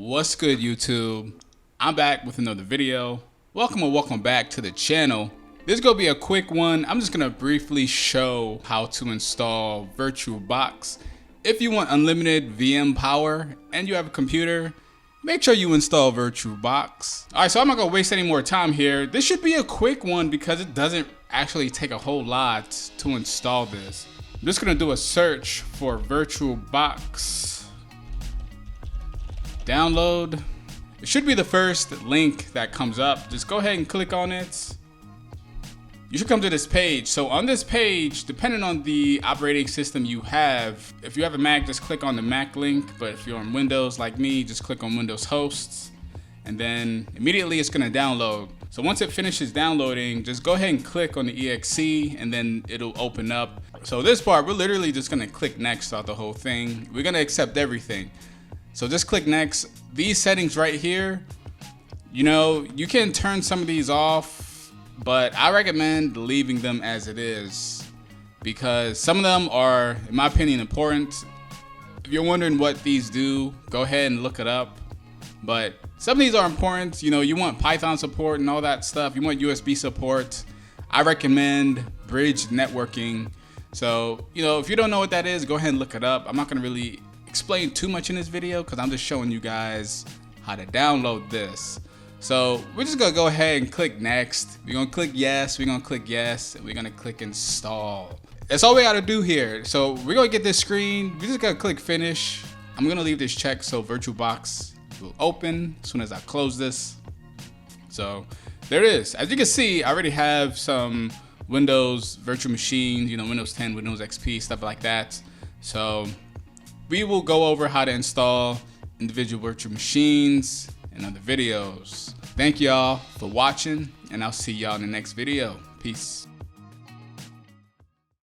What's good, YouTube? I'm back with another video. Welcome or welcome back to the channel. This is gonna be a quick one. I'm just gonna briefly show how to install Virtualbox. If you want unlimited VM power and you have a computer, make sure you install Virtualbox. All right, so I'm not gonna waste any more time here. This should be a quick one because it doesn't actually take a whole lot to install this. I'm just gonna do a search for Virtualbox. Download. It should be the first link that comes up. Just go ahead and click on it. You should come to this page. So on this page, depending on the operating system you have, if you have a Mac, just click on the Mac link. But if you're on Windows like me, just click on Windows hosts. And then immediately it's gonna download. So once it finishes downloading, just go ahead and click on the exe and then it'll open up. So this part, we're literally just gonna click next throughout the whole thing. We're gonna accept everything. So just click next. These settings right here, you know, you can turn some of these off, but I recommend leaving them as it is because some of them are, in my opinion, important. If you're wondering what these do, go ahead and look it up. But some of these are important. You know, you want Python support and all that stuff. You want USB support. I recommend bridge networking. So, you know, if you don't know what that is, go ahead and look it up. I'm not gonna really explain too much in this video because I'm just showing you guys how to download this. So we're just gonna go ahead and click next. We're gonna click yes, we're gonna click yes, and we're gonna click install. That's all we gotta do here. So we're gonna get this screen. We just gotta click finish. I'm gonna leave this checked so Virtualbox will open as soon as I close this. So there it is. As you can see, I already have some Windows virtual machines, you know, Windows 10, Windows XP, stuff like that. So we will go over how to install individual virtual machines in other videos. Thank y'all for watching, and I'll see y'all in the next video. Peace.